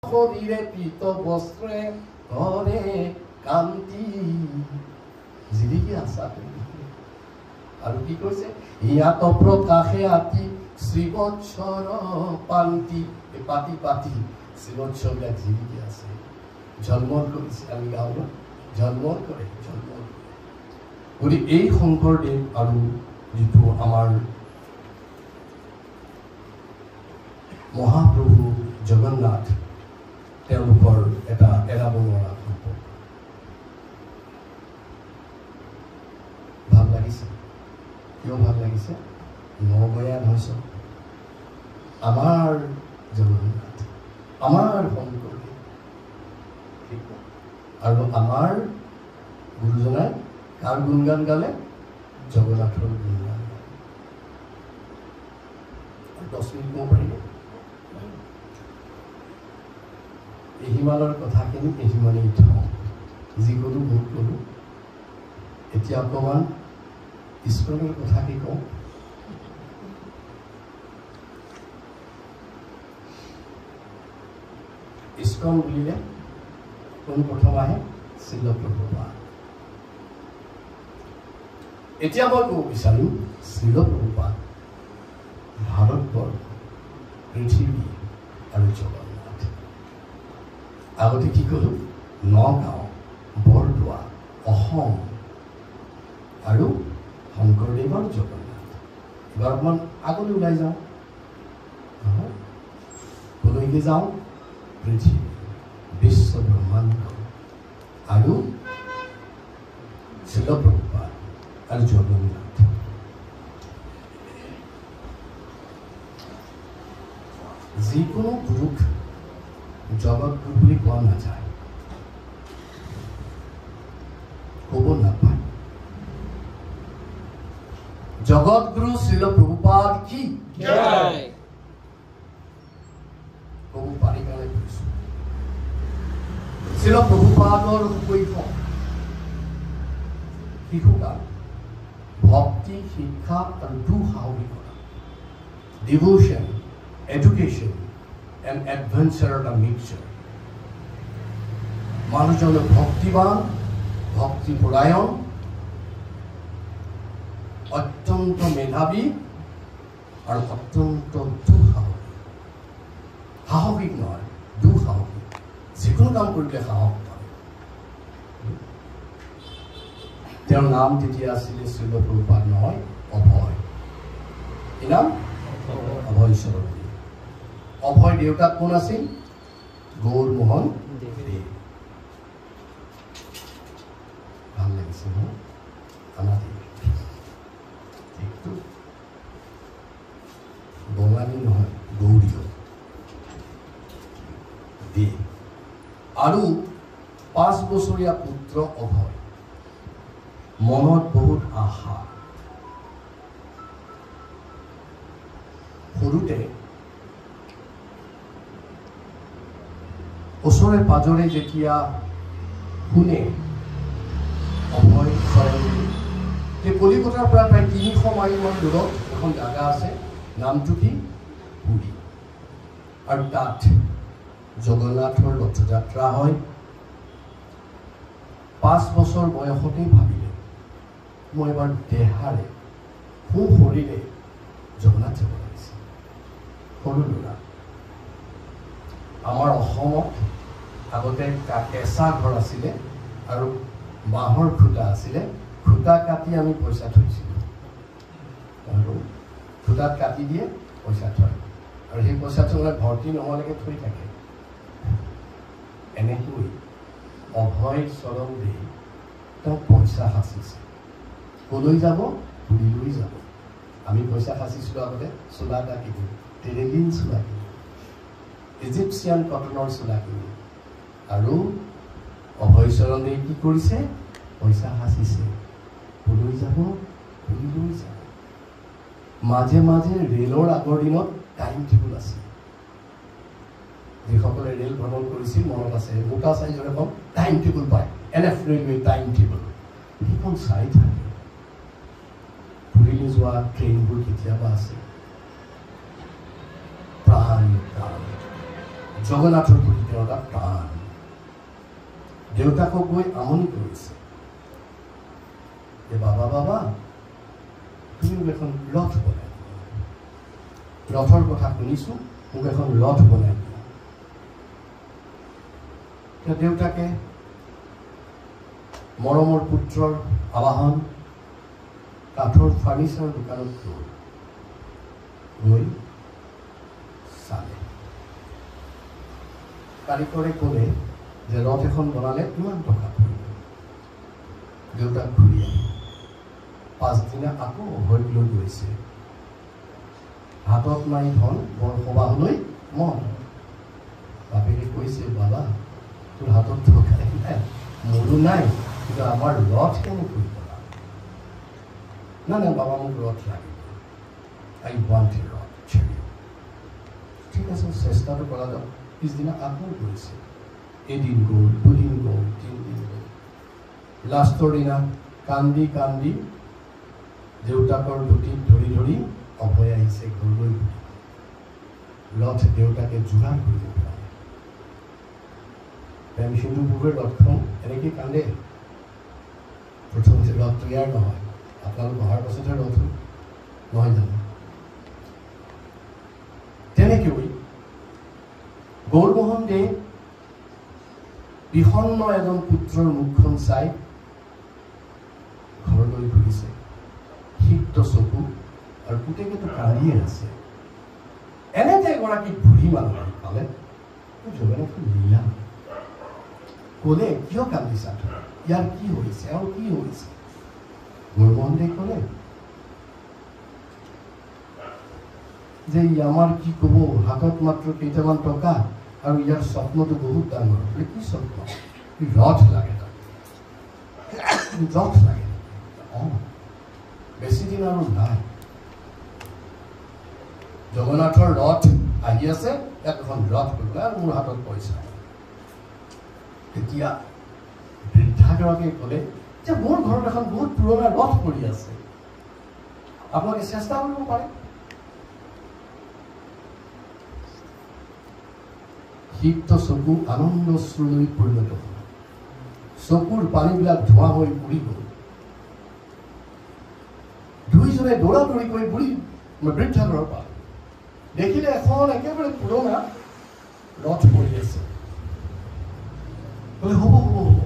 শৰীৰে পীত বস্ত্ৰে ঘৰে কান্তি জিলিকি আছা আৰু কি কৈছে ইয়াত প্ৰকাশে আতি শ্ৰীবৎসৰ পান্তি পাতি পাতি শ্ৰীবৎসবিলাক জিলিকি আছে ঝলমল কৰিছে আমি গাঁও ঝলমল কৰে গতিকে এই শংকৰদেৱ আৰু যিটো আমাৰ মহাপ্ৰভু জগন্নাথ তেওঁলোকৰ এটা এৰাব নোৱাৰা সম্পৰ্ক ভাল লাগিছে কিয় ভাল লাগিছে নগয়া নহৈছ আমাৰ জগন্নাথ আমাৰ শংকৰদেৱ আৰু আমাৰ গুৰুজনাই কাৰ গুণগান গালে জগন্নাথৰ গুণগান গালে 10 মিনিট ক'ব পাৰিব এই হিমালয়ৰ কথাখিনি এই সিমানেই থওঁ যি ক'লোঁ বহুত ক'লোঁ এতিয়া অকণমান ঈশ্বৰৰ কথা কি কওঁ ইস্কন বুলিলে কোন প্ৰথম আহে শ্ৰীল প্ৰভুপাদ এতিয়া মই ক'ব বিচাৰিম শ্ৰীল প্ৰভুপাদ ভাৰতবৰ্ষ পৃথিৱী আৰু জগন্নাথ আগতে কি ক'লোঁ নগাঁও বৰদোৱা অসম আৰু শংকৰদেৱৰ জগন্নাথ এবাৰ অকণমান আগলৈ ওলাই যাওঁ কলৈকে যাওঁ পৃথিৱী বিশ্ব ব্ৰহ্মাণ্ড আৰু শ্ৰীল প্ৰভুপাদ আৰু জগন্নাথ যিকোনো গুৰুক জগতগুৰু বুলি কোৱা নাযায় ক'ব নাপায় জগতগুৰু শ্ৰীল প্ৰভুপাদ কি ক'ব পাৰি কাৰণে কৈছো শ্ৰীল প্ৰভুপাদৰ শৈশৱ শিশুকাল ভক্তি শিক্ষা আৰু দুঃসাহসিকতা ডিভোশ্যন education and adventure are a mixture. মানুষজনে ভক্তিবান ভক্তিপরায়ণ অত্যন্ত মেধাবী আর অত্যন্ত দুঃসাহসিক সাহসিক নয় দুঃসাহসিক যিকোনো কাম কৰিলে সাহস পায় তেওঁৰ নাম তেতিয়া আছিলে শ্ৰীল প্ৰভুপাদ নহয় অভয় কি নাম অভয় চৰণ অভয় দেউতাক কোন আছিল গৌৰ মোহন দেৱ ভাল লাগিছে ন আমাৰ ঠিকটো বঙালী নহয় গৌৰীয় দেৱ আৰু 5 বছৰীয়া পুত্ৰ অভয় মনত বহুত আশা সৰুতে ওচৰে পাজৰে যেতিয়া শুনে অভয় চৰণ যে কলিকতাৰ পৰা প্ৰায় 300 মাইলমান দূৰত এখন জাগা আছে নামটো কি পুৰী আৰু তাত জগন্নাথৰ ৰথযাত্ৰা হয় 5 বছৰ বয়সতেই ভাবিলে মই এবাৰ দেহাৰে শৰীৰে জগন্নাথ যাব লাগিছে সৰু ল'ৰা আমাৰ অসমত আগতে কেঁচা ঘৰ আছিলে আৰু বাঁহৰ খুঁটা আছিলে খুঁটা কাটি আমি পইচা থৈছিলোঁ আৰু খুঁটাত কাটি দিয়ে পইচা থয় আৰু সেই পইচাটো মানে ভৰ্তি নোহোৱালৈকে থৈ থাকে এনেকৈ অভয় চৰণ দি তেওঁ পইচা সাঁচিছে কলৈ যাব পুৰীলৈ যাব আমি পইচা সাঁচিছিলোঁ আগতে চোলা এটা কিনিম টেৰেলিন চোলা কিনিম ইজিপ্চিয়ান কটনৰ চোলা কিনিম আৰু অভয় চৰণে কি কৰিছে পইচা সাঁচিছে কলৈ যাব পুৰীলৈ যাব মাজে মাজে ৰেলৰ আগৰ দিনত টাইম টেবুল আছে যিসকলে ৰেল ভ্ৰমণ কৰিছিল মনত আছে মোটা চাইজৰ এখন টাইম টেবুল পায় NF ৰেলৱে টাইম টেবুল সেইখন চাই থাকে পুৰীলৈ যোৱা ট্ৰেইনবোৰ কেতিয়াবা আছে প্ৰাণ জগন্নাথৰ প্ৰতি তেওঁৰ এটা প্ৰাণ। দেউতাকক গৈ আমনি কৰিছে যে বাবা তুমি মোক এখন ৰথ বনাই দিয়া, ৰথৰ কথা শুনিছোঁ, মোক এখন ৰথ বনাই দিয়া। দেউতাকে মৰমৰ পুত্ৰৰ আবাহন কাঠৰ ফাৰ্নিচাৰ দোকানত গৈ চালে। কাৰিকৰে ক'লে যে ৰথ এখন বনালে কিমান টকা পৰিব। দেউতাক ঘূৰি আহিল। পাছদিনা আকৌ অভয়ক লৈ গৈছে। হাতত নাই ধন, বৰ সবাহলৈ মন। বাপেকে কৈছে বাবা তোৰ হাতত টকাই নাই, মোৰো নাই, কিন্তু আমাৰ ৰথ কেনেকৈ কৰা? নাই বাবা মোক ৰথ লাগিব, আই ৱান্ট এ ৰথ। ঠিক আছে চেষ্টাটো কৰা যাওক। পিছদিনা আকৌ কৰিছে। এদিন গ'ল, দুদিন গ'ল, 3 দিন গ'ল। লাষ্টৰ দিনা কান্দি কান্দি দেউতাকৰ ধুতিত ধৰি ধৰি অভয় আহিছে ঘৰলৈ। ৰথ দেউতাকে যোগাৰ কৰিব পাৰে। প্ৰেম সিন্ধুপুৰৰ ৰথখন এনেকৈ কান্দে। প্ৰথমতে ৰথ তৈয়াৰ নহয়, আপোনালোক অহাৰ পাছতহে ৰথ নহয় জানো? তেনেকৈ গৌৰমোহন দে বিষণ্ণ এজন পুত্ৰৰ মুখখন চাই ঘৰলৈ ঘূৰিছে। সিক্ত চকু আৰু পুতেকেতো কান্দিয়ে আছে। এনেতে এগৰাকী বুঢ়ী মানুহ পালে। জগন্নাথে লীলা ক'লে কিয় কান্দিছা, ইয়াৰ কি হৈছে আৰু কি হৈছে? গৌৰমোহন দে ক'লে যে আমাৰ কি ক'ব, হাতত মাত্ৰ কেইটামান টকা আৰু ইয়াৰ স্বপ্নটো বহুত ডাঙৰ। কি স্বপ্ন? ৰথ লাগে, ৰথ লাগে। বেছি দিন আৰু নাই, জগন্নাথৰ ৰথ আহি আছে, এখন ৰথ কৰিবলৈ আৰু মোৰ হাতত পইচা। তেতিয়া বৃদ্ধাগৰাকীয়ে ক'লে যে মোৰ ঘৰত এখন বহুত পুৰণা ৰথ পৰি আছে, আপোনালোকে চেষ্টা কৰিব পাৰে। সিক্ত চকু আনন্দশ্ৰুলৈ পৰিণত হ'ল। চকুৰ পানীবিলাক ধোঁৱা হৈ উৰি গ'ল। দুইজনে দৌৰা দৌৰি কৰি বুঢ়ী বৃদ্ধাঘৰৰ পালে। দেখিলে এখন একেবাৰে পুৰণা ৰথ পৰি আছে। বোলে হ'ব হ'ব হ'ব।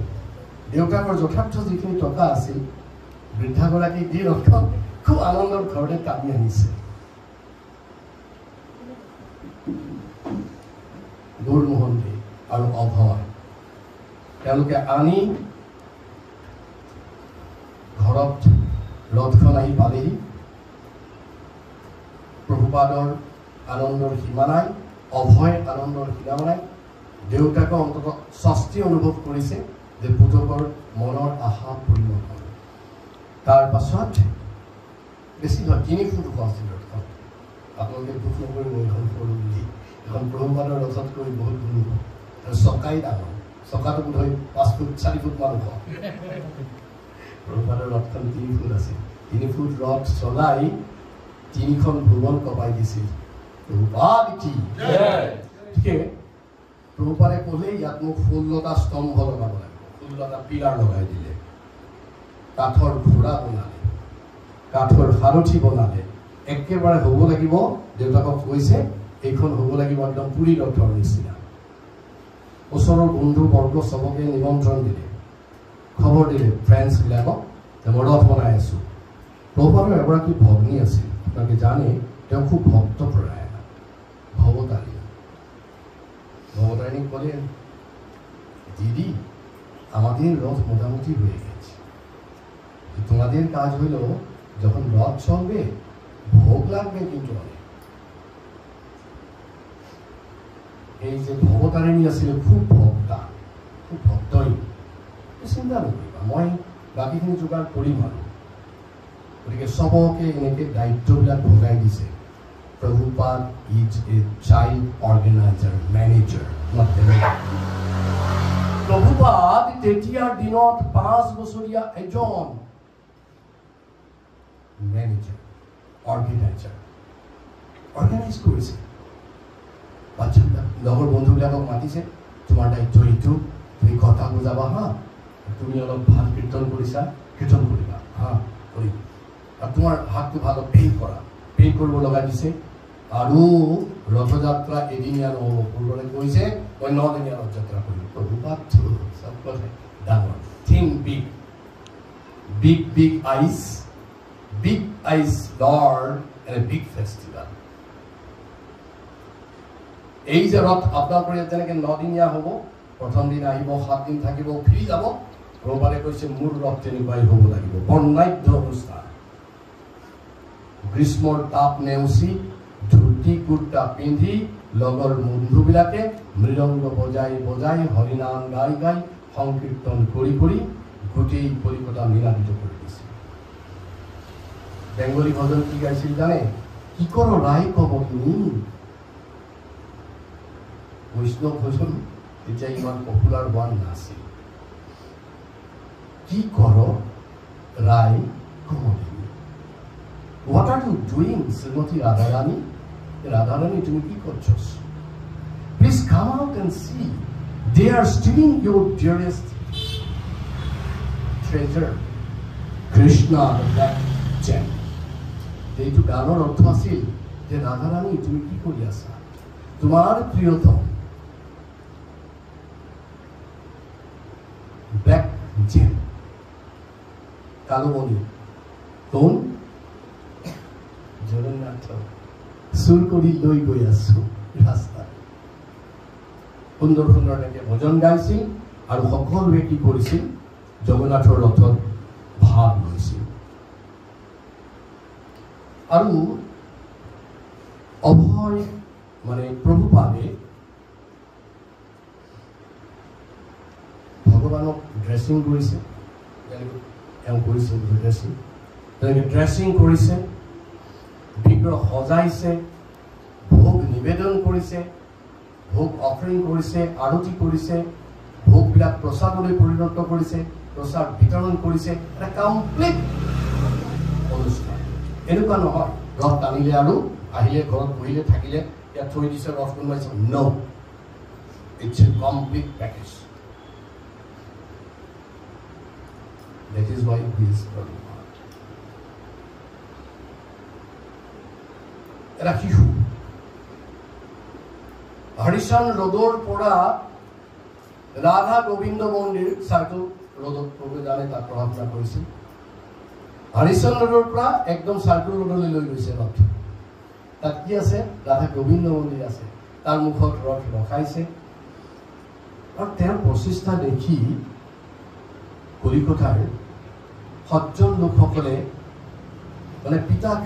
দেউতাকৰ যথাৰ্থ যিখিনি টকা আছিল বৃদ্ধাগৰাকীক দি ৰথখন খুব আনন্দৰ ঘৰতে টানি আনিছে। গৌৰমোহন দে আৰু অভয় তেওঁলোকে আনি ঘৰত ৰথখন আহি পালেহি। প্ৰভুপাদৰ আনন্দৰ সীমা নাই, অভয় আনন্দৰ সীমা নাই। দেউতাকে অন্তত স্বস্তি অনুভৱ কৰিছে যে পুতকৰ মনৰ আশা পূৰ্ণ হ'ল। তাৰ পাছত বেছি নহয় 3 ফুট ওখ আছিল ৰথখন। আপোনালোকে দুখ নকৰি মই এখন সৰু বুলি এখন প্ৰভুপাদৰ ৰথতকৈ বহুত গুণ হ'ব। আৰু চকাই ডাঙৰ, চকাটো বোধ হয় 5 ফুট 4 ফুট মান ওখ। প্ৰভুপাদৰ ৰথখন 3 ফুট আছিল। 3 ফুট ৰথ চলাই 3খন ভুৱন কপাই দিছিল। প্ৰভুপাদ কি ঠিকে। প্ৰভুপাদে ক'লে ইয়াত মোক 16টা স্তম্ভ লগাব লাগিব, 16টা পিলাৰ লগাই দিলে। কাঠৰ ঘোঁৰা বনালে, কাঠৰ সাৰথি বনালে। একেবাৰে হ'ব লাগিব, দেউতাকক কৈছে এইখন হ'ব লাগিব একদম পুৰী ৰথৰ নিচিনা। ওচৰৰ বন্ধু বৰ্গ চবকে নিমন্ত্ৰণ দিলে, খবৰ দিলে ফ্ৰেণ্ডছবিলাকক যে মই ৰথ বনাই আছোঁ। প্ৰভুপাদৰ এগৰাকী ভগ্নী আছিল, আপোনালোকে জানে তেওঁ খুব ভক্তপৰায়ণ, ভৱতাৰিণী। ভবতারিণী বলেন দিদি আমাদের রথ মোটামুটি হয়ে গেছে, তোমাদের কাজ হলো যখন রথ চলবে ভোগ লাগবে কিন্তু অনেক। এই যে ভবতারিণী আছিল খুব ভক্তা, খুব ভক্তই, চিন্তা নকৰিবা মই বাকীখিনি যোগাৰ কৰিম আৰু। গতিকে চবকে এনেকৈ দায়িত্ববিলাক ভগাই দিছে। Prabhupada is a child organizer, manager, not developer. Prabhupada তেতিয়াৰ দিনত 5 বছৰীয়া এজন মেনেজাৰ, অৰ্গেনাইজাৰ, অৰ্গেনাইজ কৰিছে। বাচ্চাবিলাক লগৰ বন্ধুবিলাকক মাতিছে, তোমাৰ দায়িত্ব এইটো, তুমি কথা বুজাবা হা, তুমি অলপ ভাল কীৰ্তন কৰিছা, কীৰ্তন কৰিবা হা, কৰিবা, আৰু তোমাৰ হাতটো ভাল পেইণ্ট কৰা, পেইণ্ট কৰিব লগাই দিছে। আৰু ৰথযাত্ৰা এদিনীয়া নহ'ব, পূৰ্বতে কৈছে মই 9 দিনীয়া ৰথযাত্ৰা কৰিম। প্ৰভুপাত চব কথা ডাঙৰ, thing big, big big ice lord and a big festival. এই যে ৰথ আপোনালোকৰ ইয়াত যেনেকৈ 9 দিনীয়া হ'ব, প্ৰথম দিন আহিব, 7 দিন থাকিব, ফিৰি যাব, প্ৰভুপাতে কৈছে মোৰ ৰথ তেনেকুৱাই হ'ব লাগিব, বৰ্ণাঢ্য অনুষ্ঠান। গ্ৰীষ্মৰ তাপ নেওচি ধুতি কুৰ্তা পিন্ধি লগৰ বন্ধুবিলাকে মৃদংগ বজাই বজাই হৰিনাম গাই গাই সংকীৰ্তন কৰি কৰি গোটেই কলিকতা নিৰাদিত কৰি দিছিল। বেংগলী ভজন কি গাইছিল জানে? কি কৰ ৰাই কব তুমি। বৈষ্ণৱ ভজন তেতিয়া ইমান পপুলাৰ হোৱা নাছিল। কি কৰ ৰাই কব তুমি। What are you doing, Srimati Radharani? Radharani, তুমি কি করছো? Please come out and see. They are stealing your dearest treasure, Krishna, the black gem. এইটো গানৰ অৰ্থ আছিল যে ৰাধাৰাণী তুমি কি কৰি আছা? তোমাৰ প্ৰিয়তম ব্ল্যাক জেম, কালো মণি, কোন? জগন্নাথ চুৰ কৰি লৈ গৈ আছো ৰাস্তাত। সুন্দৰ সুন্দৰ এনেকে ভজন গাইছিল আৰু সকলোৱে কি কৰিছিল? জগন্নাথৰ ৰথত ভাগ লৈছিল। আৰু অভয় মানে প্ৰভুপাদে ভগৱানক ড্ৰেছিং কৰিছে, তেওঁ কৰিছে ড্ৰেছিং, তেনেকৈ ড্ৰেছিং কৰিছে, বিগ্ৰহ সজাইছে, ভোগ নিবেদন কৰিছে, ভোগ অফাৰিং কৰিছে, আৰতি কৰিছে, ভোগবিলাক প্ৰসাদলৈ পৰিণত কৰিছে, প্ৰসাদ বিতৰণ কৰিছে। এটা কমপ্লিট অনুষ্ঠান। এনেকুৱা নহয় ৰথ টানিলে আৰু আহিলে ঘৰত বহিলে থাকিলে ইয়াত থৈ দিছে ৰথ কোনোবাইছে, ন, it's a complete package. That is why he is Prabhupada. এটা শিশু হৰিশন ৰোডৰ পৰা ৰাধা গোবিন্দ মন্দিৰ চাৰ্কুল ৰোডত প্ৰভু জানে তাত পঢ়া-শুনা কৰিছিল। হৰিশন ৰোডৰ পৰা একদম চাৰ্কুল ৰোডলৈ লৈ গৈছে ৰথ। তাত কি আছে? ৰাধা গোবিন্দ মন্দিৰ আছে। তাৰ মুখত ৰথ ৰখাইছে আৰু তেওঁৰ প্ৰচেষ্টা দেখি কলিকতাৰ সজ্জন লোকসকলে মানে পিতাক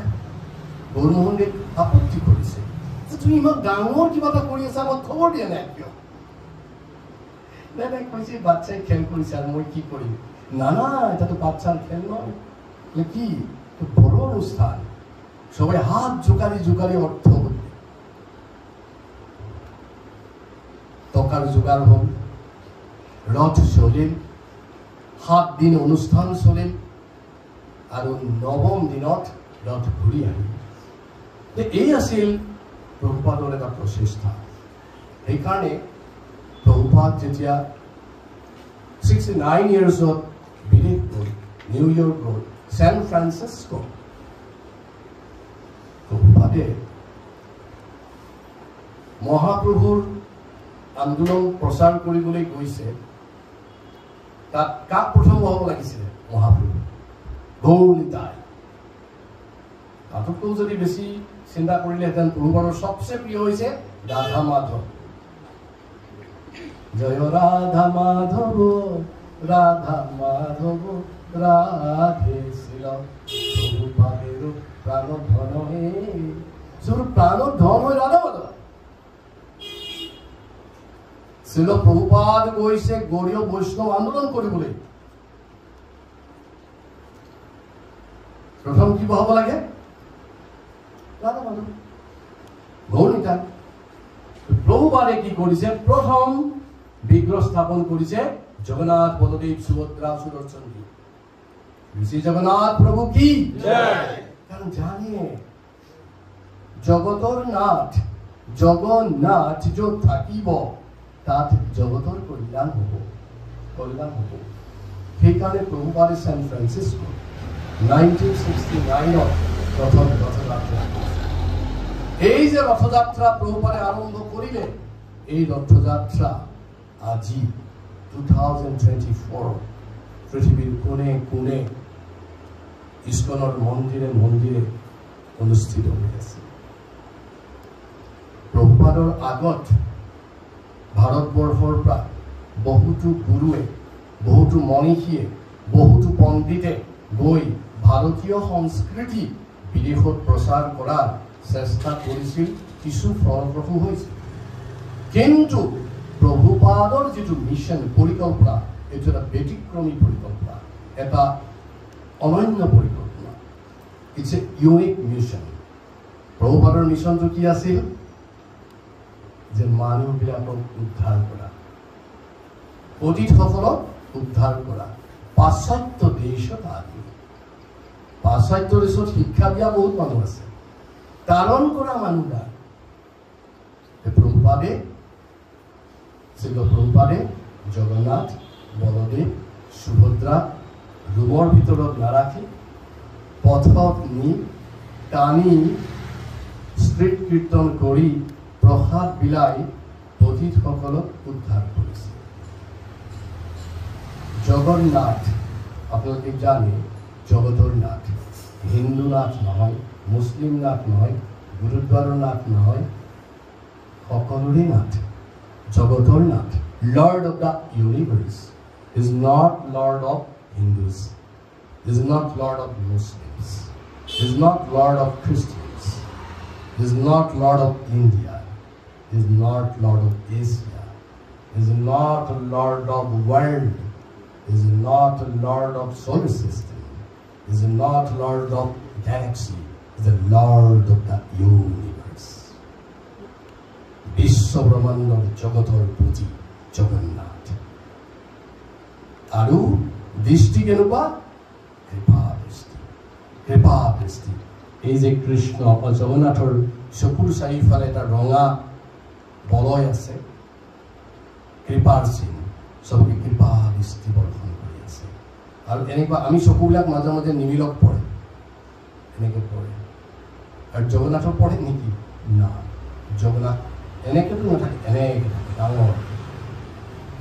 গৌৰমোহন দেৱ আপত্তি কৰিছে যে তুমি ইমান ডাঙৰ কিবা এটা কৰি আছা, মই খবৰ দিয়া নাই কিয়? নাই কৈছে বাচ্চাই খেল কৰিছে আৰু মই কি কৰিম? না না, এটাতো বাচ্চাৰ খেল নয়, কি বড় অনুষ্ঠান, সবাই হাত জোকারি জোকারি অর্থ করবে। টকার জোগাড় হল, রথ চলিল, 7 দিন অনুষ্ঠান চলিল আৰু 9ম দিনত ৰথ ঘূৰি আহিল। এই আছিল প্ৰভুপাদৰ এটা প্ৰচেষ্টা। সেইকাৰণে প্ৰভুপাদ যেতিয়া 69 ইয়াৰ্ছত বিদেশ গ'ল, নিউয়ৰ্ক গ'ল, ছেন ফ্ৰান্সিস্কো, প্ৰভুপাদে মহাপ্ৰভুৰ আন্দোলন প্ৰচাৰ কৰিবলৈ গৈছে। তাত কাক প্ৰথম হ'ব লাগিছিলে? মহাপ্ৰভু, গৌৰ নিতাই। তাতোতকৈ যদি বেছি চিন্তা কৰিলেহেঁতেন প্ৰভুপাদৰ সবচে প্ৰিয় হৈছে ৰাধা মাধৱ। জয় ৰাধা মাধৱ ৰাধা মাধৱ ৰাধে ছিল প্ৰভুপাদেৰ প্ৰাণ ধন হে। শুধু প্ৰাণ ধন হয় ৰাধা মাধব। ছিল প্ৰভুপাদ গৈছে গৌড়ীয় বৈষ্ণৱ আন্দোলন কৰিবলৈ। প্ৰথম কি হব লাগে? ৰাধা মাধৱ, গৌৰ নিতাই। প্ৰভুপাদে কি কৰিছে? প্ৰথম বিগ্ৰহ স্থাপন কৰিছে জগন্নাথ বলদেৱ সুভদ্ৰা সুদৰ্শন কি। শ্ৰী জগন্নাথ প্ৰভু কি জয়। কাৰণ জানে জগতৰ নাথ জগন্নাথ য'ত থাকিব তাত জগতৰ কল্যাণ হ'ব। সেইকাৰণে প্ৰভুপাদে ছেণ্ট ফ্ৰান্সিস্কো 1969 প্ৰথম ৰথযাত্ৰা। এই যে ৰথযাত্ৰা প্ৰভুপাদে আৰম্ভ কৰিলে, এই ৰথযাত্ৰা আজি 2024 পৃথিৱীৰ কোণে কোণে ইস্কনৰ মন্দিৰে মন্দিৰে অনুষ্ঠিত হৈ আছে। প্ৰভুপাদৰ আগত ভাৰতবৰ্ষৰ পৰা বহুতো গুৰুৱে, বহুতো মনীষীয়ে, বহুতো পণ্ডিতে গৈ ভাৰতীয় সংস্কৃতি বিদেশত প্ৰচাৰ কৰাৰ চেষ্টা কৰিছিল, কিছু ফলপ্ৰসূ হৈছিল। কিন্তু প্ৰভুপাদৰ যিটো মিছন, পৰিকল্পনা, এইটো এটা ব্যতিক্ৰমী পৰিকল্পনা, এটা অনন্য পৰিকল্পনা। It's a unique mission. প্ৰভুপাদৰ মিছনটো কি আছিল? যে মানুহবিলাকক উদ্ধাৰ কৰা, পতিতসকলক উদ্ধাৰ কৰা, পাশ্চাত্য দেশত আদি। পাশ্চাত্য দেশত শিক্ষা দিয়া বহুত মানুহ আছে, তাৰণ কৰা মানুহ নাই। প্ৰভুপাদে জগন্নাথ, বলদেৱ, সুভদ্ৰা ৰুমৰ ভিতৰত নাৰাখি পথত নি টানি ষ্ট্ৰীট কীৰ্তন কৰি প্ৰসাদ বিলাই পতিতসকলক উদ্ধাৰ কৰিছে। জগন্নাথ আপোনালোকে জানে জগতৰ নাথ, হিন্দু নাথ নহয়, মুছলিম নাথ নহয়, গুৰুদ্বাৰৰ নাথ নহয়, সকলোৰে নাথ, জগতৰ নাথ। Lord of the universe is not Lord of Hindus, is not Lord of Muslims, is not Lord of Christians, is not Lord of India, is not Lord of Asia, is not Lord of world, is not Lord of solar system, is not Lord of galaxy, is the Lord of the universe. Vishwa Brahmandar Jagator Puji Jagannath. Aru Dishti Kenupa Kripa Dishti, Kripa Dishti. Is a Krishna or Jagannathor Shakur Saifar eta ronga বলয় আছে, কৃপাৰ চিন, চবকে কৃপা দৃষ্টি বৰ্ষণ কৰি আছে। আৰু এনেকুৱা আমি চকুবিলাক মাজে মাজে নিমিলক পৰে, এনেকৈ পৰে। আৰু জগন্নাথৰ পঢ়ে নেকি? না, জগন্নাথ এনেকৈতো নাথাকে, এনেকৈ থাকে ডাঙৰ।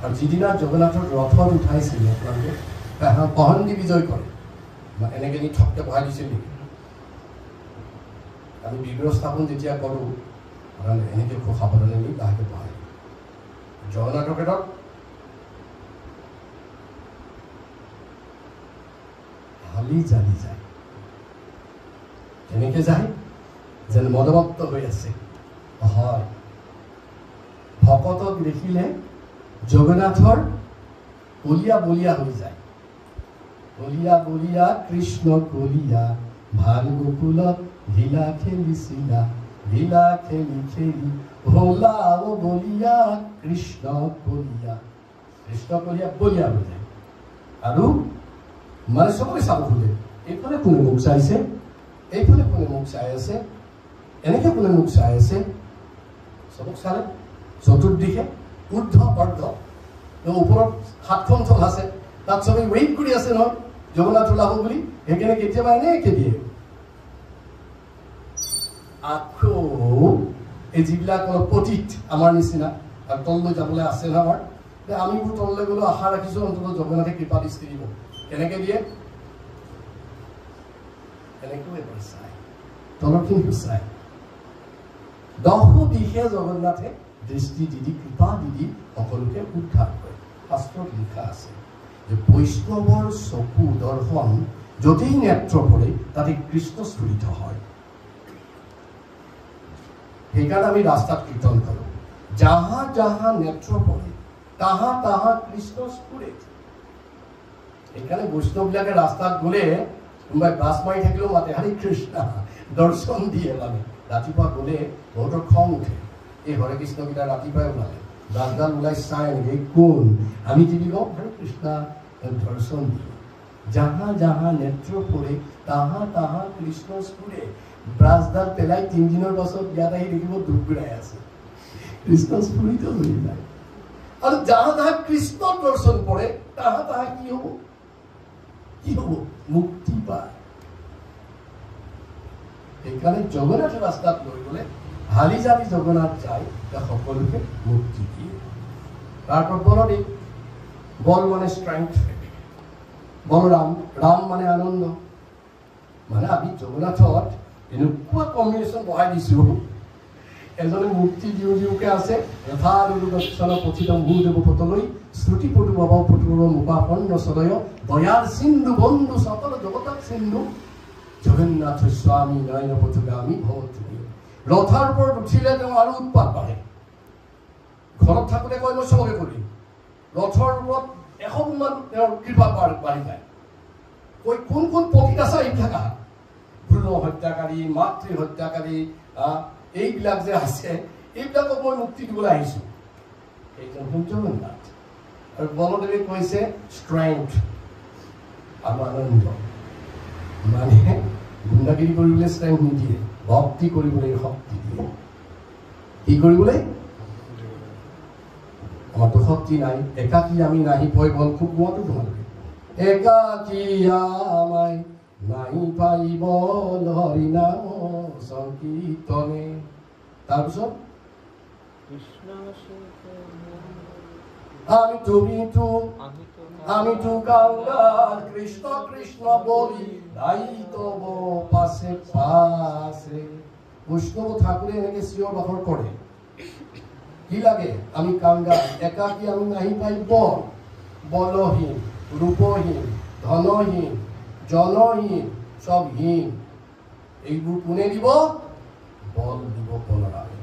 আৰু যিদিনা জগন্নাথৰ ৰথত উঠাইছিলে আপোনালোকে পহণ্ডি বিজয় কৰে, এনেকৈ নি ঠককৈ বহাই দিছিল নেকি? আমি বিগ্ৰহ স্থাপন যেতিয়া কৰোঁ, এনেকৈ খুব সাৱধানে নি লাহেকৈ বহাই জগন্নাথৰ ক্ষেত্ৰত হালি জালি যায়, কেনেকৈ যায় যেন মদমত্ত হৈ আছে। হয়, ভকতক দেখিলে জগন্নাথৰ কলিয়া বলিয়া হৈ যায়। কলিয়া বলিয়া কৃষ্ণ কলিয়া, ভাল গোকুলত লীলা খেলিছিলা, লীলা খেলি খেলি ভোলা ও বলিয়া কৃষ্ণ কলিয়া। কৃষ্ণ কলিয়া বলিয়া হৈ যায়। আৰু মানে চবকে চাব খোজে, এইফালে কোনে মোক চাইছে, এইফালে কোনে মোক চাই আছে, এনেকৈ কোনে মোক চাই আছে, চবক চালে। চতুৰ্দিশে ঊৰ্ধ অৰ্ধ, ওপৰত হাতখন থল আছে, তাত চবে ৱেইট কৰি আছে নহয় জগন্নাথ ওলাব বুলি। সেইকাৰণে কেতিয়াবা এনেকৈ দিয়ে। আকৌ এই যিবিলাক অলপ পতিত আমাৰ নিচিনা আৰু তললৈ যাবলৈ আছে ন আমাৰ, আমিবোৰ তললৈ গ'লেও আশা ৰাখিছোঁ অন্তত জগন্নাথে কৃপা দৃষ্টি দিব। কেনেকৈ দিয়ে? এনেকৈ এবাৰ চাই, তলৰখিনি চাই, দহ দিশে জগন্নাথে দৃষ্টি দি দি কৃপা দি দি সকলোকে উদ্ধাৰ কৰে। শাস্ত্ৰত লিখা আছে যে বৈষ্ণৱৰ চকু দৰ্শন য'তেই নেত্ৰ পৰে তাতে কৃষ্ণ স্ফুৰিত হয়। সেইকাৰণে আমি ৰাস্তাত কীৰ্তন কৰোঁ, যাহা যাহা নেত্ৰ পৰে তাহা তাহা কৃষ্ণ স্ফুৰে। সেইকাৰণে বৈষ্ণৱবিলাকে ৰাস্তাত গ'লে কোনোবাই বাছ মাৰি থাকিলেও মাতে হৰে কৃষ্ণ, দৰ্শন দিয়ে। মানে ৰাতিপুৱা গ'লে বহুতৰ খং উঠে, এই হৰে কৃষ্ণকেইটা ৰাতিপুৱাই ওলালে, বাছডাল ওলাই চাই এনেকৈ কোন, আমি কি বুলি কওঁ? হৰে কৃষ্ণ দৰ্শন দিয়ে। যাহা যাহা নেত্ৰ পৰে তাহা তাহা কৃষ্ণ স্ফুৰে। ব্ৰাছডাল পেলাই 3 দিনৰ পাছত ইয়াত আহি দেখিব দুগুৰাই আছে কৃষ্ণ স্ফুৰিত হৈ যায় আৰু যাহা তাহা কৃষ্ণ দৰ্শন কৰে তাহা তাহা কি হ'ব মুক্তি পায় সেইকাৰণে জগন্নাথৰ ৰাস্তাত লৈ গ'লে হালি জালি জগন্নাথ যায় সকলোকে মুক্তি দিয়ে তাৰপৰা বলদেৱ বল মানে ষ্ট্ৰেংথ বলৰাম ৰাম মানে আনন্দ মানে আমি জগন্নাথত এনেকুৱা কম্বিনেশ্যন বহাই দিছো এজনে মুক্তি দিওঁকে আছে যথাদুদৰ্শন পথিত মূদেৱ পতলৈ শ্ৰুতি পটু ভৱ পটুৰ মুপাপন্ন সদয় দয়াৰ সিন্ধু বন্ধু সকল জগতক সিন্ধু জগন্নাথ স্বামী নয়ন পথগামী ভৱতুমী ৰথৰ ওপৰত উঠিলে তেওঁ আৰু উৎপাত বাঢ়ে ঘৰত থাকোঁতে কয় মই চবকে কৰিম ৰথৰ ওপৰত 100 গুণমান তেওঁৰ কৃপা বাঢ়ি যায় কৈ কোন পথিত আছে এইবিলাক ভ্ৰূণ হত্যাকাৰী মাতৃ হত্যাকাৰী এইবিলাক যে আছে এইবিলাকক মই মুক্তি দিবলৈ আহিছোঁ এইজন হ'ল জগন্নাথ আৰু বলদেৱে কৈছে ষ্ট্ৰেংথ আৰু আনন্দ মানে গুণ্ডাগিৰি কৰিবলৈ ষ্ট্ৰেংথ নিদিয়ে ভক্তি কৰিবলৈ শক্তি দিয়ে কি কৰিবলৈ আমাৰতো শক্তি নাই একাকী আমি নাহি পয় বল খুব গোৱাটো তোমালোকে একাকী আমায় নাহি পাই বল হৰি নাম সংকীৰ্তনে তাৰপিছত আমি তো কাঙ্গাল কৃষ্ণ কৃষ্ণ বলি তাই তব পাশে পাশে বৈষ্ণৱ ঠাকুৰে এনেকে চিঞৰ বাখৰ কৰে কি লাগে আমি কাঙ্গাল একাকী আমি নাহি পাই বল বলহীন ৰূপহীন ধনহীন জনহীন সব হীন এইবোৰ কোনে দিব বল দিব বলৰামে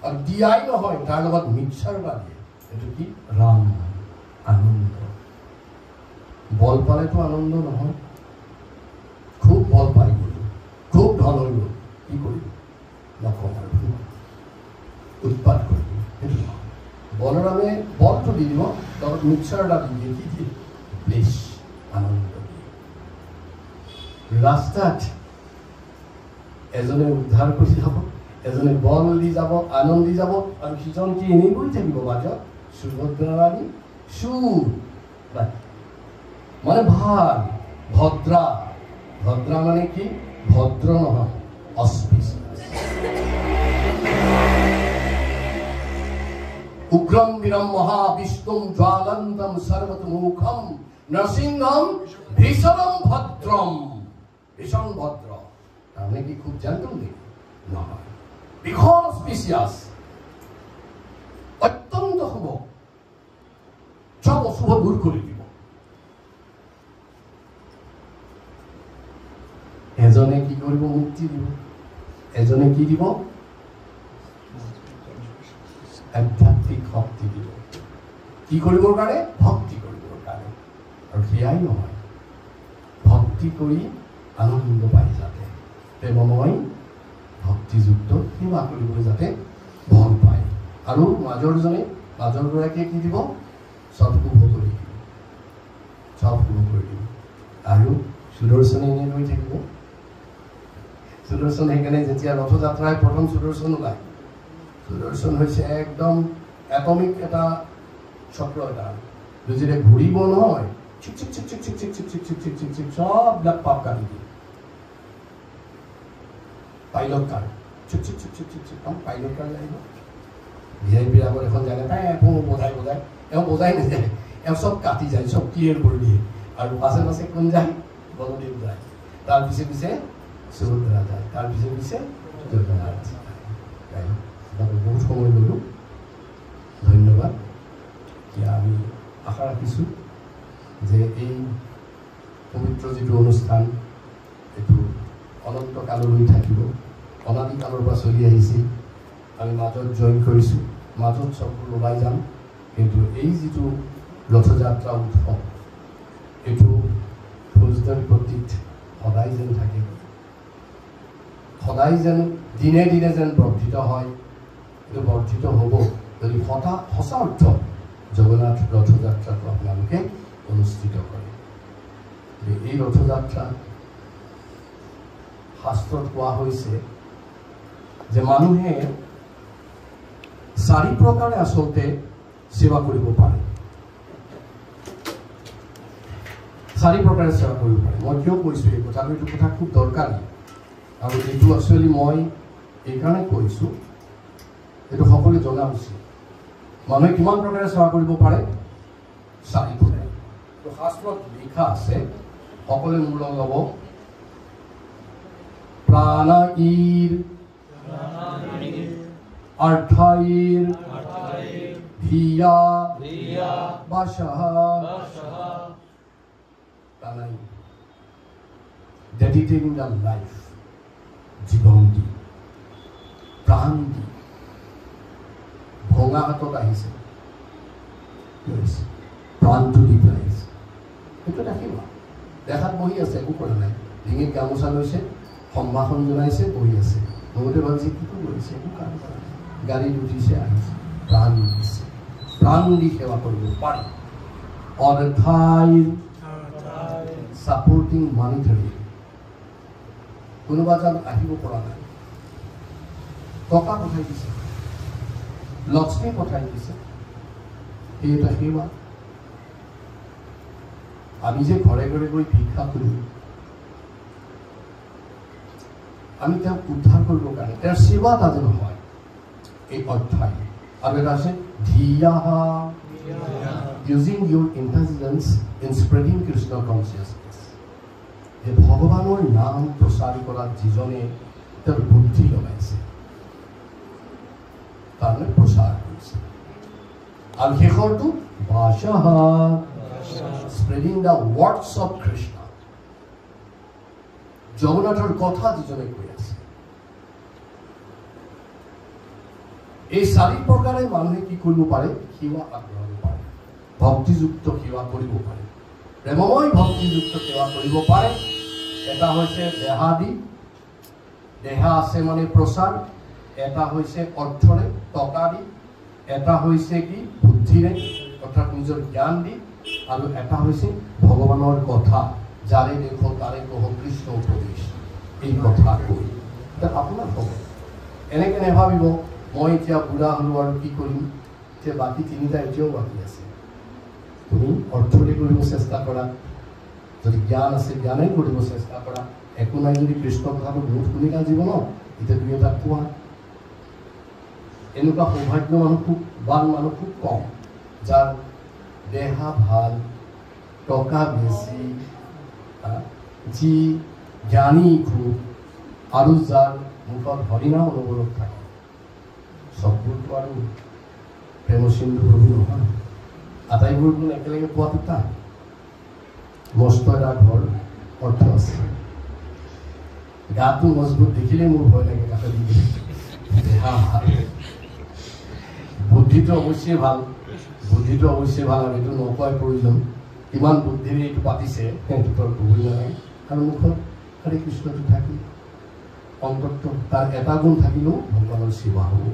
আৰু দিয়াই নহয় তাৰ লগত মিক্সাৰ বাদিয়ে এইটো কি ৰাম আনন্দ বল পালেতো আনন্দ নহয় খুব বল পাই গ'ল খুব ধন হৈ গ'ল কি কৰিম নকওঁ আৰু উৎপাত কৰিব সেইটো নহয় বলৰামে বলটো দি দিব তলত মিক্সাৰ এটা দি দিয়ে কি দিয়ে প্লিজ আনন্দ দিয়ে ৰাস্তাত এজনে উদ্ধাৰ কৰি যাব এজনে বল দি যাব আনন্দ দি যাব আৰু সিজন কি এনেই গৈ থাকিব মাজত সুভদ্ৰা ৰাণী সুৰ মানে ভাল ভদ্ৰা ভদ্ৰা মানে কি ভদ্ৰ নহয় অস্পিচিয়াছ উগ্ৰম বীৰম মহাবিষ্ণুম জ্বালন্তম সৰ্বতমুখম নৃসিংহম ভীষণম ভদ্ৰম ভীষণ ভদ্ৰ তাৰমানে কি খুব জেণ্টল নেকি নহয় ভীষণ অস্পিচিয়াছ অত্যন্ত শুভ সব অশুভ দূৰ কৰি দিব এজনে কি কৰিব মুক্তি দিব এজনে কি দিব আধ্যাত্মিক শক্তি দিব কি কৰিবৰ কাৰণে ভক্তি কৰিবৰ কাৰণে আৰু সেয়াই নহয় ভক্তি কৰি আনন্দ পাই যাতে প্ৰেমময় ভক্তিযুক্ত সেৱা কৰিবলৈ যাতে ভাল পায় আৰু মাজৰ গৰাকীয়ে কি দিব চব শুভ কৰি দিব চব শুভ কৰি দিব আৰু সুদৰ্শনে এনে ৰৈ থাকিব সুদৰ্শন সেইকাৰণে যেতিয়া ৰথযাত্ৰাই প্ৰথম সুদৰ্শন ওলায় সুদৰ্শন হৈছে একদম এটমিক এটা চক্ৰ এটা যেতিয়া ঘূৰিব নহয় চিক চিক চিক চিক চিক চিক চিক চিক চিক চিক চিক চিক সববিলাক পাপ কাটি দিয়ে পাইলট কাৰ চিক চিক চিক চিক চিক চিক পাইলট কাৰ লাগিব ভিআইপি আগত এখন জানে তাই বজাই এওঁ বজাই নাযায় এওঁ চব কাটি যায় চব ক্লিয়াৰ কৰি দিয়ে আৰু পাছে পাছে কোন যায় বলদেৱ যায় তাৰ পিছে পিছে সুভদ্ৰা যায় তাৰ পিছে পিছে জগন্নাথ বহুত সময় ল'লোঁ ধন্যবাদ এতিয়া আমি আশা ৰাখিছোঁ যে এই পবিত্ৰ যিটো অনুষ্ঠান এইটো অনন্ত কাললৈ থাকিব অনাদিকালৰ পৰা চলি আহিছিল আমি মাজত জইন কৰিছোঁ মাজত চববোৰ ওলাই যাম কিন্তু এই যিটো ৰথযাত্ৰা উৎসৱ এইটো ফৌজদাৰী পট্টিত সদায় যেন থাকে সদায় যেন দিনে দিনে যেন বৰ্ধিত হয় এইটো বৰ্ধিত হ'ব যদি সঁচা অৰ্থত জগন্নাথ ৰথযাত্ৰাটো আপোনালোকে অনুষ্ঠিত কৰে এই ৰথযাত্ৰা শাস্ত্ৰত কোৱা হৈছে যে মানুহে 4 প্ৰকাৰে আচলতে সেৱা কৰিব পাৰে। 4 প্ৰকাৰে সেৱা কৰিব পাৰে। মই কিয় কৈছোঁ এই কথাটো? এইটো কথা খুব দৰকাৰী আৰু এইটো একচুৱেলি মই এইকাৰণে কৈছোঁ এইটো সকলোৱে জনা উচিত। মানুহে কিমান প্ৰকাৰে সেৱা কৰিব পাৰে? 4 প্ৰকাৰে। তো শাস্ত্ৰত লিখা আছে, সকলোৱে মোৰ লগত ল'ব। प्राणाईर अर्थाईर धिया वशः प्राणाईर dedicating the life जीवन दी प्राण दी भोंगा हाथों আহিছে প্ৰাণটো দি পেলাইছে। সেইটো দেখিব দেখাত বহি আছে, একো কৰা নাই, ডিঙিত গামোচা লৈছে, সম্ভাষণ জনাইছে, বহি আছে। বহুতে ভাবিছে কি কৰিছে, একো কাম কৰা নাই, গাড়ীত উঠিছে, আহিছে, প্ৰাণ দিছে। প্ৰাণ দি সেৱা কৰিব পাৰি। অৰ্থাৎ ছাপোৰ্টিং মানিটাৰী, কোনোবা যেন আহিব পৰা নাই, টকা পঠাই দিছে, লক্ষ্মী পঠাই দিছে, এই এটা সেৱা। আমি যে ঘৰে ঘৰে গৈ ভিক্ষা কৰিম, আমি তেওঁক উদ্ধাৰ কৰিবৰ কাৰণে তেওঁৰ সেৱা এটা যেন হয়, এই অধ্যায়। আৰু এটা আছে ধিয়াহা, using your intelligence in spreading Krishna consciousness. এই ভগৱানৰ নাম প্ৰচাৰ কৰাত যিজনে তেওঁৰ বুদ্ধি লগাইছে তাৰমানে প্ৰচাৰ কৰিছে। আৰু শেষৰটো ভাষাহা, spreading the words of Krishna, জগন্নাথৰ কথা যিজনে কৈ আছে। এই 4 প্ৰকাৰে মানুহে কি কৰিব পাৰে? সেৱা আগবঢ়াব পাৰে, ভক্তিযুক্ত সেৱা কৰিব পাৰে, প্ৰেমময় ভক্তিযুক্ত সেৱা কৰিব পাৰে। এটা হৈছে দেহা দি, দেহা আছে মানে প্ৰচাৰ, এটা হৈছে অৰ্থৰে টকা দি, এটা হৈছে কি বুদ্ধিৰে অৰ্থাৎ নিজৰ জ্ঞান দি, আৰু এটা হৈছে ভগৱানৰ কথা, যাৰে দেখো তাৰে কহ কৃষ্ণ উপদেশ, এই কথা কৈ আপোনাৰ হ'ব। এনেকৈ নেভাবিব মই এতিয়া বুঢ়া হ'লোঁ আৰু কি কৰিম, যে বাকী 3টা এতিয়াও বাকী আছে। তুমি অৰ্থৰে কৰিব চেষ্টা কৰা, যদি জ্ঞান আছে জ্ঞানেই কৰিব চেষ্টা কৰা, একো নাই যদি কৃষ্ণ কথাটো বহুত শুনিলা জীৱনত, এতিয়া 2 এটা কোৱা। এনেকুৱা সৌভাগ্য মানুহ খুব, বাল মানুহ খুব কম, যাৰ দেহা ভাল, টকা বেছি, যি জ্ঞানী খুব, আৰু যাৰ মুখত হৰিনাম অনুবৰত থাকে। চববোৰতো আৰু প্ৰেমচিন্ধু প্ৰভু নহয়, আটাইবোৰ একেলগে পোৱাটো টান। মস্ত এটা ঘৰ, অৰ্থ আছে, গাটো মজবুত দেখিলে মোৰ ভয় লাগে, কাষে দি দেহা ভাল, বুদ্ধিটো অৱশ্যে ভাল, বুদ্ধিটো অৱশ্যে ভাল, আৰু এইটো নকোৱাই প্ৰয়োজন। কিমান বুদ্ধিৰে এইটো পাতিছে সেইটো ক'বই নালাগে। আৰু মুখত হৰে কৃষ্ণটো থাকি অন্তত তাৰ এটা গুণ থাকিলেও ভগৱানৰ সেৱা হ'ব।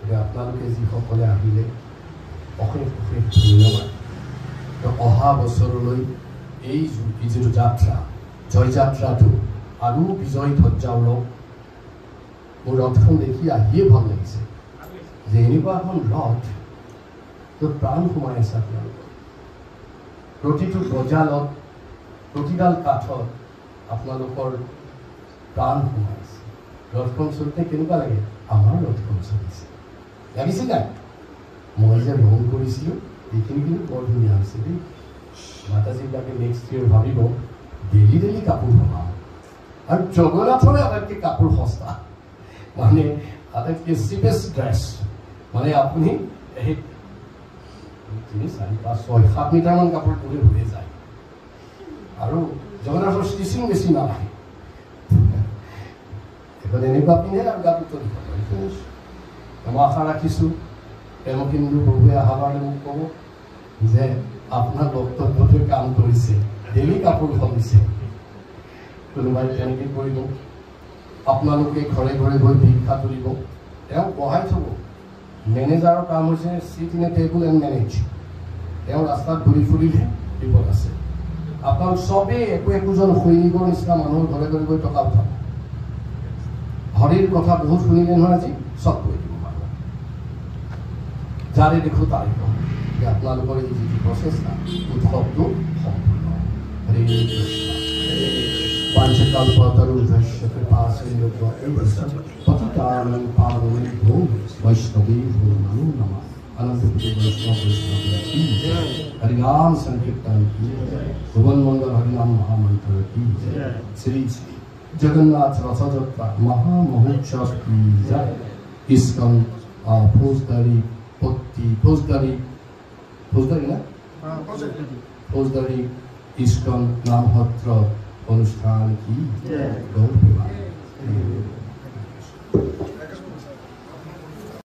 গতিকে আপোনালোকে যিসকলে আহিলে অশেষ অশেষ ধন্যবাদ। অহা বছৰলৈ এই যিটো যাত্ৰা, জয়যাত্ৰাটো আৰু বিজয় ধ্বজা উৰক। মোৰ ৰথখন দেখি আহিয়ে ভাল লাগিছে যে এনেকুৱা এখন ৰথ য'ত প্ৰাণ সোমাই আছে আপোনালোকৰ। প্ৰতিটো গজালত, প্ৰতিডাল কাঠত আপোনালোকৰ প্ৰাণ সোমাই আছে। ৰথখন চলোতে কেনেকুৱা লাগে? আমাৰ ৰথখন চলিছে, লাগিছে নাই? মই যে ৰং কৰিছিলোঁ এইখিনি কিন্তু বৰ ধুনীয়া হৈছে দেই। মাতাজীবিলাকে নেক্সট ইয়েৰ ভাবিব ডেইলি ডেইলি কাপোৰ ভৰাম। আৰু জগন্নাথৰে আটাইতকৈ কাপোৰ সস্তা, মানে আটাইতকৈ চিপেষ্ট ড্ৰেছ। মানে আপুনি সেই 3, 4, 5, 6, 7 মিটাৰমান কাপোৰ ধৰি হৈ যায়। আৰু জগন্নাথৰ ষ্টিচিং বেছি নালাগে, এখন এনেকুৱা পিন্ধে আৰু গাটো তলি থাকে। মই আশা ৰাখিছোঁ প্ৰেমসিন্ধু প্ৰভুৱে অহাবাৰলৈ মোক ক'ব যে আপোনাৰ বক্তব্যটোৱে কাম কৰিছে, ডেইলি কাপোৰ সলিছে। কোনোবাই তেনেকৈ কৰিব, আপোনালোকে ঘৰে ঘৰে গৈ ভিক্ষা তুলিব, তেওঁক বহাই থ'ব। মেনেজাৰৰ কাম হৈছে sit in a table and manage. তেওঁ ৰাস্তাত ঘূৰি ফুৰিলে বিপদ আছে। আপোনালোক চবেই একোজন সৈনিকৰ নিচিনা মানুহৰ ঘৰে ঘৰে গৈ টকা উঠাব, হৰিৰ কথা বহুত শুনিলে নহয় আজি চব কৈ দিব মানুহ যাৰে দেখো তাৰে কওঁ যে আপোনালোকৰ এই যিটো প্ৰচেষ্টা উৎসৱটো সম্পূৰ্ণ হৰে কৃষ্ণ পাঞ্চকল্পতৰুভ্যশ্চ কৃপাসিন্ধুভ্য পতিতানাং পাবনেভ্যো বৈষ্ণবেভ্যো নমো নমঃ अनंत वैष्णव की हरिनाम संकीर्तन की भुवन मंगल हरिनाम महामंत्र की श्री श्री जगन्नाथ रथ यात्रा महामहोत्सव की जय इस्कॉन फौजदारी ना फौजदारी इस्कॉन नामहत्र अनुष्ठान की गौर